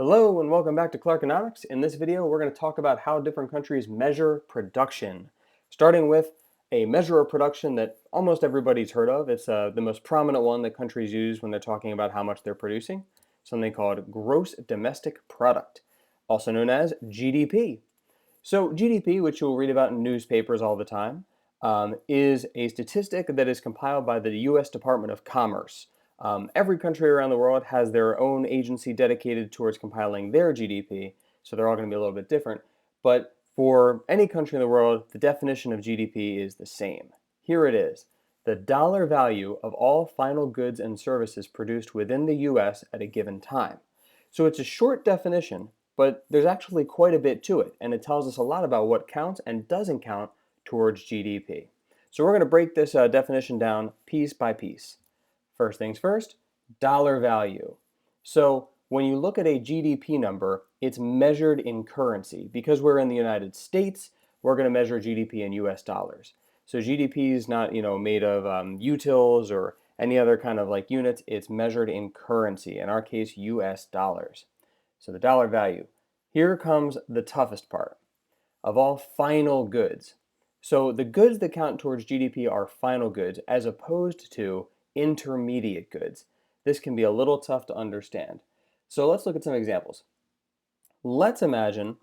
Hello and welcome back to Clarkenomics. In this video, we're going to talk about how different countries measure production. Starting with a measure of production that almost everybody's heard of. It's the most prominent one that countries use when they're talking about how much they're producing. Something called gross domestic product, also known as GDP. So GDP, which you'll read about in newspapers all the time, is a statistic that is compiled by the U.S. Department of Commerce. Every country around the world has their own agency dedicated towards compiling their GDP, so they're all going to be a little bit different. But for any country in the world, the definition of GDP is the same. Here it is: the dollar value of all final goods and services produced within the U.S. at a given time. So it's a short definition, but there's actually quite a bit to it, and it tells us a lot about what counts and doesn't count towards GDP. So we're going to break this definition down piece by piece. First things first, dollar value. So when you look at a GDP number, it's measured in currency. Because we're in the United States, we're going to measure GDP in US dollars. So GDP is not, made of utils or any other kind of like units. It's measured in currency, in our case, US dollars. So the dollar value. Here comes the toughest part of all final goods. So the goods that count towards GDP are final goods as opposed to intermediate goods. This can be a little tough to understand. So let's look at some examples. Let's imagine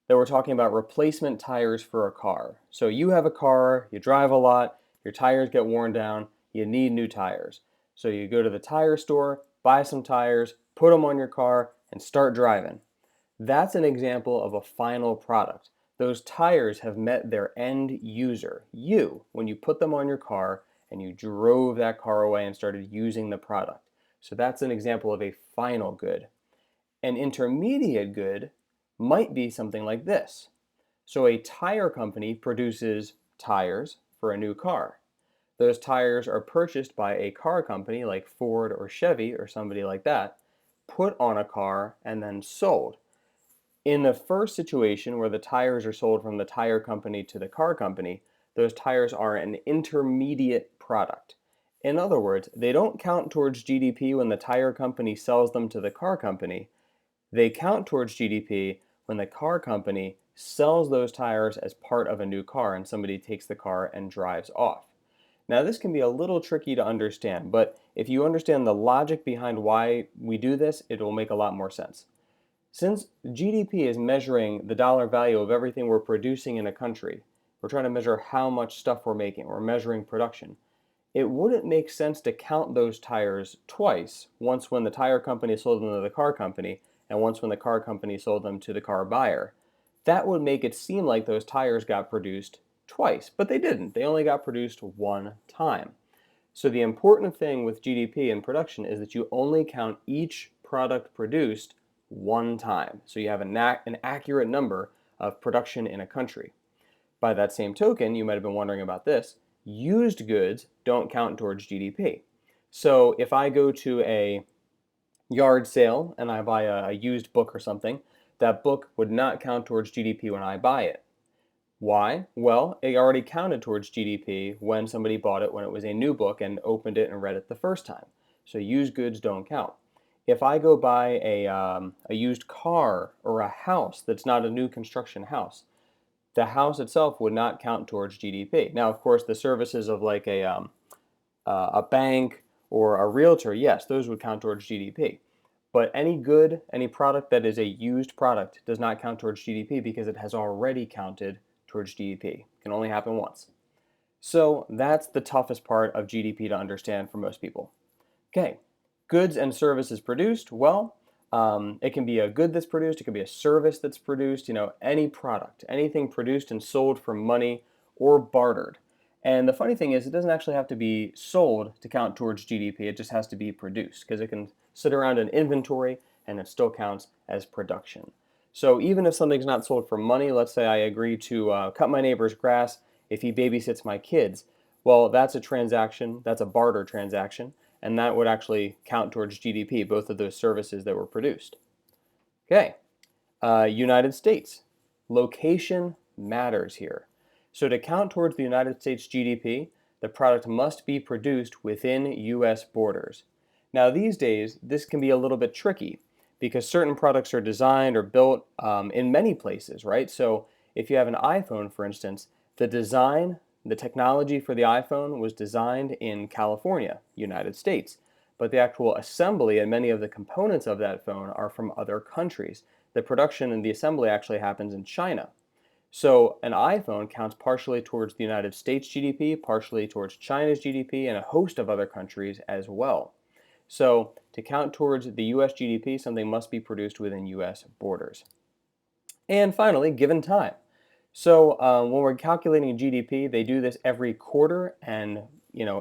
that we're talking about replacement tires for a car. So you have a car, you drive a lot, your tires get worn down, you need new tires. So you go to the tire store, buy some tires, put them on your car, and start driving. That's an example of a final product. Those tires have met their end user, you, when you put them on your car and you drove that car away and started using the product. So that's an example of a final good. An intermediate good might be something like this. So a tire company produces tires for a new car. Those tires are purchased by a car company like Ford or Chevy or somebody like that, put on a car, and then sold. In the first situation where the tires are sold from the tire company to the car company, those tires are an intermediate product. In other words, they don't count towards GDP when the tire company sells them to the car company. They count towards GDP when the car company sells those tires as part of a new car and somebody takes the car and drives off. Now, this can be a little tricky to understand, but if you understand the logic behind why we do this, it will make a lot more sense. Since GDP is measuring the dollar value of everything we're producing in a country, we're trying to measure how much stuff we're making, we're measuring production, it wouldn't make sense to count those tires twice, once when the tire company sold them to the car company, and once when the car company sold them to the car buyer. That would make it seem like those tires got produced twice, but they didn't. They only got produced one time. So the important thing with GDP and production is that you only count each product produced one time. So you have an accurate number of production in a country. By that same token, you might have been wondering about this, used goods don't count towards GDP. So if I go to a yard sale and I buy a used book or something, that book would not count towards GDP when I buy it. Why? Well, it already counted towards GDP when somebody bought it when it was a new book and opened it and read it the first time. So used goods don't count. If I go buy a used car or a house that's not a new construction house, the house itself would not count towards GDP. Now, of course, the services of like a bank or a realtor, yes, those would count towards GDP. But any good, any product that is a used product does not count towards GDP because it has already counted towards GDP. It can only happen once. So that's the toughest part of GDP to understand for most people. Okay, goods and services produced, well, it can be a good that's produced, it can be a service that's produced, any product, anything produced and sold for money or bartered. And the funny thing is, it doesn't actually have to be sold to count towards GDP, it just has to be produced, because it can sit around in inventory and it still counts as production. So even if something's not sold for money, let's say I agree to cut my neighbor's grass if he babysits my kids, well, that's a transaction, that's a barter transaction, and that would actually count towards GDP, both of those services that were produced. Okay, United States. Location matters here. So to count towards the United States GDP, the product must be produced within US borders. Now these days, this can be a little bit tricky because certain products are designed or built in many places, right? So if you have an iPhone, for instance, the design, the technology for the iPhone was designed in California, United States, but the actual assembly and many of the components of that phone are from other countries. The production and the assembly actually happens in China. So an iPhone counts partially towards the United States GDP, partially towards China's GDP, and a host of other countries as well. So to count towards the US GDP, something must be produced within US borders. And finally, given time. So when we're calculating GDP, they do this every quarter and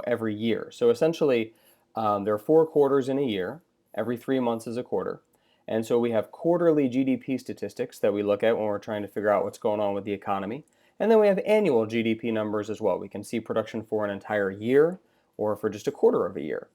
every year. So essentially, there are 4 quarters in a year. Every 3 months is a quarter. And so we have quarterly GDP statistics that we look at when we're trying to figure out what's going on with the economy. And then we have annual GDP numbers as well. We can see production for an entire year or for just a quarter of a year.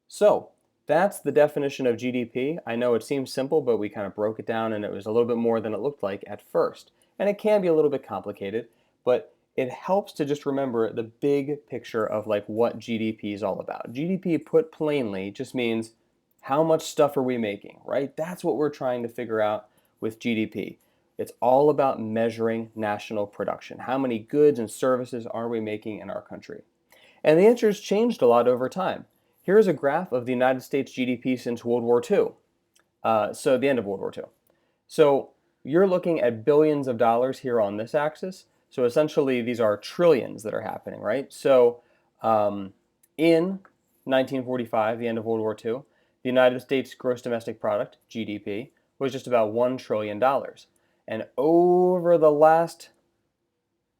So that's the definition of GDP. I know it seems simple, but we kind of broke it down and it was a little bit more than it looked like at first. And it can be a little bit complicated, but it helps to just remember the big picture of like what GDP is all about. GDP, put plainly, just means how much stuff are we making, right? That's what we're trying to figure out with GDP. It's all about measuring national production. How many goods and services are we making in our country? And the answer has changed a lot over time. Here's a graph of the United States GDP since World War II, so the end of World War II. So you're looking at billions of dollars here on this axis. So essentially, these are trillions that are happening, right? So in 1945, the end of World War II, the United States gross domestic product, GDP, was just about $1 trillion. And over the last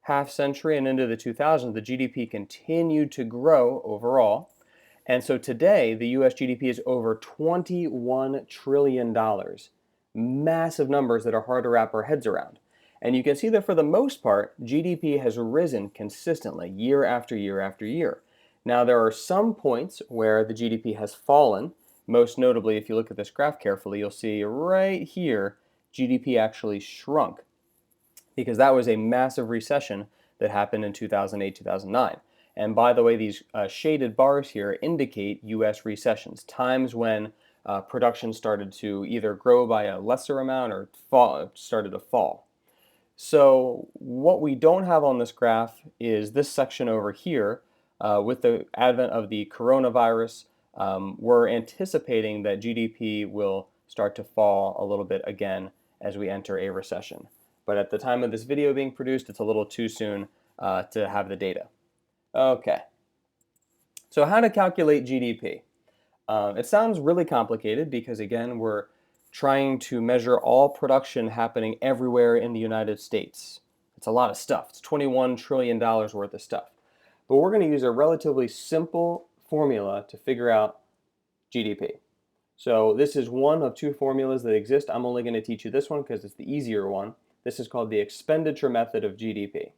half century and into the 2000s, the GDP continued to grow overall. And so today, the US GDP is over $21 trillion. Massive numbers that are hard to wrap our heads around. And you can see that for the most part, GDP has risen consistently year after year after year. Now, there are some points where the GDP has fallen. Most notably, if you look at this graph carefully, you'll see right here, GDP actually shrunk because that was a massive recession that happened in 2008, 2009. And by the way, these shaded bars here indicate US recessions, times when production started to either grow by a lesser amount or started to fall. So what we don't have on this graph is this section over here. With the advent of the coronavirus, we're anticipating that GDP will start to fall a little bit again as we enter a recession. But at the time of this video being produced, it's a little too soon to have the data. Okay, so how to calculate GDP? It sounds really complicated because, again, we're trying to measure all production happening everywhere in the United States. It's a lot of stuff. It's $21 trillion worth of stuff. But we're going to use a relatively simple formula to figure out GDP. So this is one of two formulas that exist. I'm only going to teach you this one because it's the easier one. This is called the expenditure method of GDP.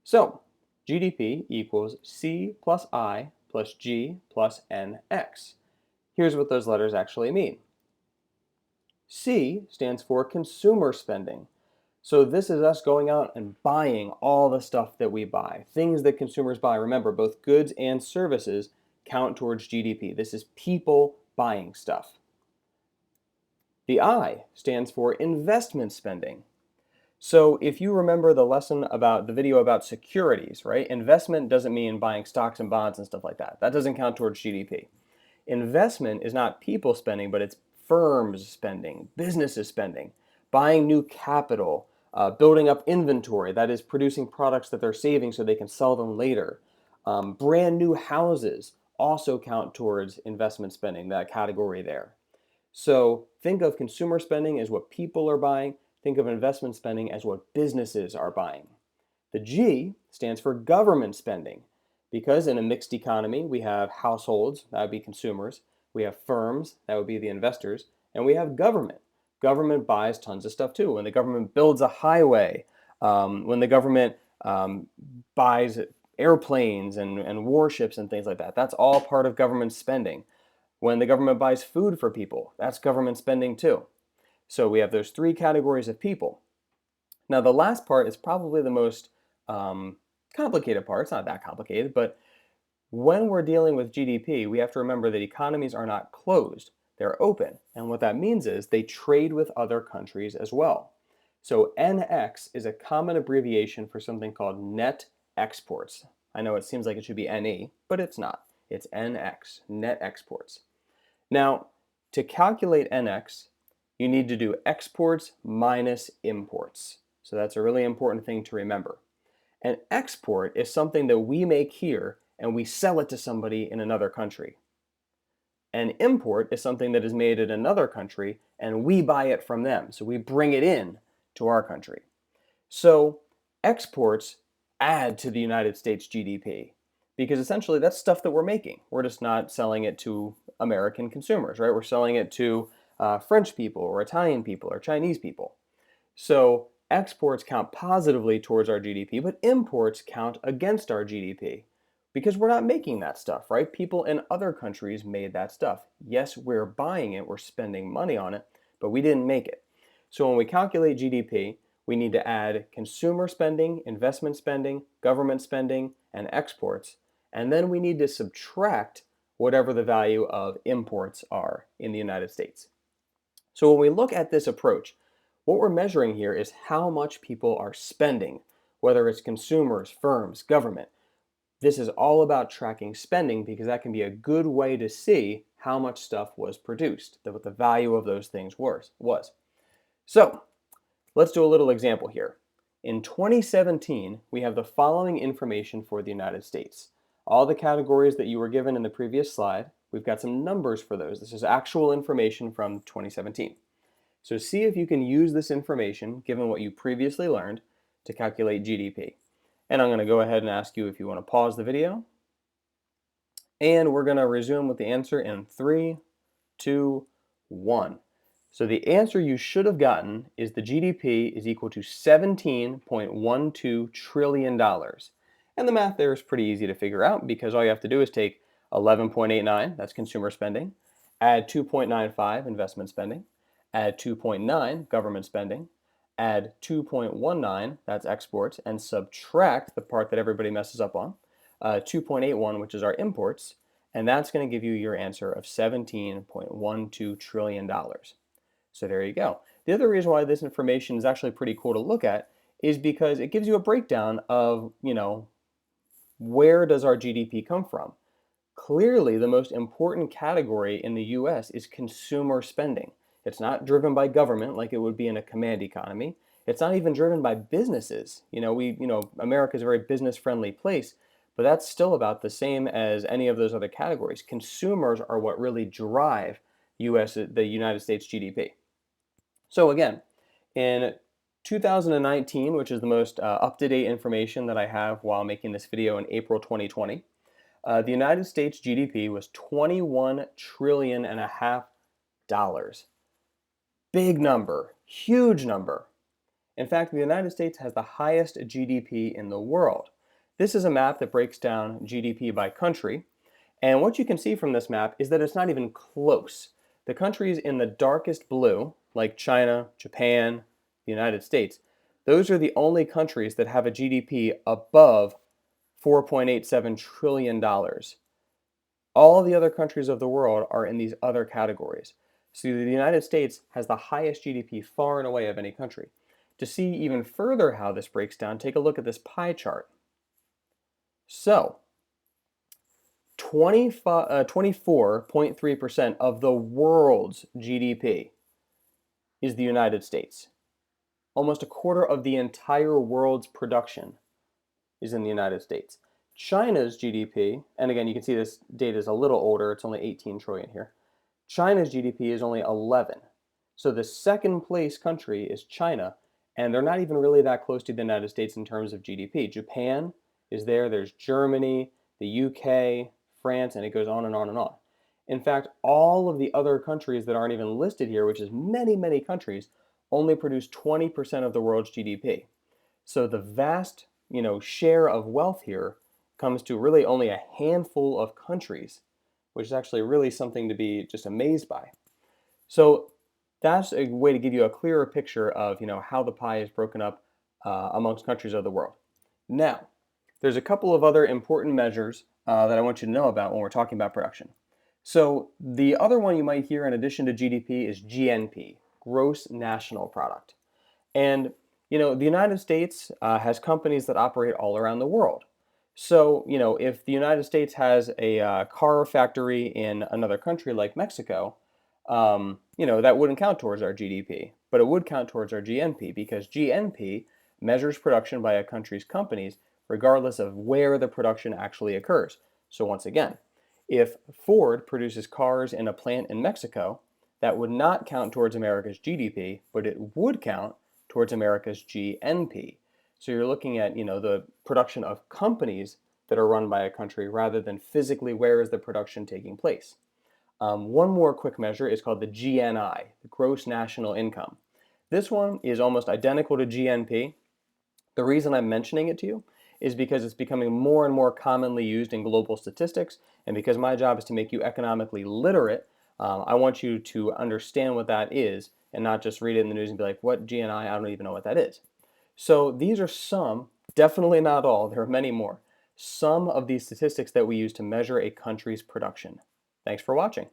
So GDP equals C plus I plus G plus NX. Here's what those letters actually mean. C stands for consumer spending. So this is us going out and buying all the stuff that we buy, things that consumers buy. Remember, both goods and services count towards GDP. This is people buying stuff. The I stands for investment spending. So if you remember the lesson about the video about securities, right? Investment doesn't mean buying stocks and bonds and stuff like that. That doesn't count towards GDP. Investment is not people spending, but it's firms spending, businesses spending, buying new capital, building up inventory, that is producing products that they're saving so they can sell them later. Brand new houses also count towards investment spending, that category there. So think of consumer spending as what people are buying. Think of investment spending as what businesses are buying. The G stands for government spending, because in a mixed economy, we have households, that would be consumers, we have firms, that would be the investors, and we have government. Government buys tons of stuff too. When the government builds a highway, when the government buys airplanes and warships and things like that, that's all part of government spending. When the government buys food for people, that's government spending too. So we have those three categories of people. Now the last part is probably the most complicated part. It's not that complicated, but when we're dealing with GDP, we have to remember that economies are not closed. They're open. And what that means is they trade with other countries as well. So NX is a common abbreviation for something called net exports. I know it seems like it should be NE, but it's not. It's NX, net exports. Now, to calculate NX, you need to do exports minus imports. So that's a really important thing to remember. An export is something that we make here and we sell it to somebody in another country. An import is something that is made in another country and we buy it from them. So we bring it in to our country. So exports add to the United States GDP because essentially that's stuff that we're making. We're just not selling it to American consumers, right? We're selling it to French people or Italian people or Chinese people. So exports count positively towards our GDP, but imports count against our GDP because we're not making that stuff, right? People in other countries made that stuff. Yes, we're buying it, we're spending money on it, but we didn't make it. So when we calculate GDP, we need to add consumer spending, investment spending, government spending, and exports, and then we need to subtract whatever the value of imports are in the United States. So when we look at this approach, what we're measuring here is how much people are spending, whether it's consumers, firms, government. This is all about tracking spending because that can be a good way to see how much stuff was produced, what the value of those things was. So let's do a little example here. In 2017, we have the following information for the United States. All the categories that you were given in the previous slide, we've got some numbers for those. This is actual information from 2017. So see if you can use this information, given what you previously learned, to calculate GDP. And I'm going to go ahead and ask you if you want to pause the video. And we're going to resume with the answer in 3, 2, 1. So the answer you should have gotten is the GDP is equal to $17.12 trillion. And the math there is pretty easy to figure out because all you have to do is take 11.89, that's consumer spending, add 2.95, investment spending, add 2.9, government spending, add 2.19, that's exports, and subtract the part that everybody messes up on, 2.81, which is our imports, and that's going to give you your answer of $17.12 trillion. So there you go. The other reason why this information is actually pretty cool to look at is because it gives you a breakdown of, where does our GDP come from? Clearly, the most important category in the US is consumer spending. It's not driven by government like it would be in a command economy. It's not even driven by businesses. America is a very business-friendly place, but that's still about the same as any of those other categories. Consumers are what really drive the United States GDP. So again, in 2019, which is the most up-to-date information that I have while making this video in April 2020, the United States GDP was $21 trillion and a half dollars. Big number, huge number. In fact, the United States has the highest GDP in the world. This is a map that breaks down GDP by country. And what you can see from this map is that it's not even close. The countries in the darkest blue, like China, Japan, the United States, those are the only countries that have a GDP above $4.87 trillion. All the other countries of the world are in these other categories. So the United States has the highest GDP far and away of any country. To see even further how this breaks down, take a look at this pie chart. So 24.3% of the world's GDP is the United States. Almost a quarter of the entire world's production is in the United States. China's GDP, and again, you can see this data is a little older, it's only 18 trillion here. China's GDP is only 11. So the second place country is China, and they're not even really that close to the United States in terms of GDP. Japan is there, there's Germany, the UK, France, and it goes on and on and on. In fact, all of the other countries that aren't even listed here, which is many, many countries, only produce 20% of the world's GDP. So the vast, share of wealth here comes to really only a handful of countries, which is actually really something to be just amazed by. So that's a way to give you a clearer picture of, how the pie is broken up amongst countries of the world. Now, there's a couple of other important measures that I want you to know about when we're talking about production. So the other one you might hear in addition to GDP is GNP, gross national product. And the United States has companies that operate all around the world. So if the United States has a car factory in another country like Mexico, that wouldn't count towards our GDP, but it would count towards our GNP because GNP measures production by a country's companies regardless of where the production actually occurs. So once again, if Ford produces cars in a plant in Mexico, that would not count towards America's GDP, but it would count towards America's GNP. So you're looking at, the production of companies that are run by a country rather than physically where is the production taking place. One more quick measure is called the GNI, the gross national income. This one is almost identical to GNP. The reason I'm mentioning it to you is because it's becoming more and more commonly used in global statistics, and because my job is to make you economically literate, I want you to understand what that is and not just read it in the news and be like, what GNI? I don't even know what that is. So these are some, definitely not all, there are many more, some of these statistics that we use to measure a country's production. Thanks for watching.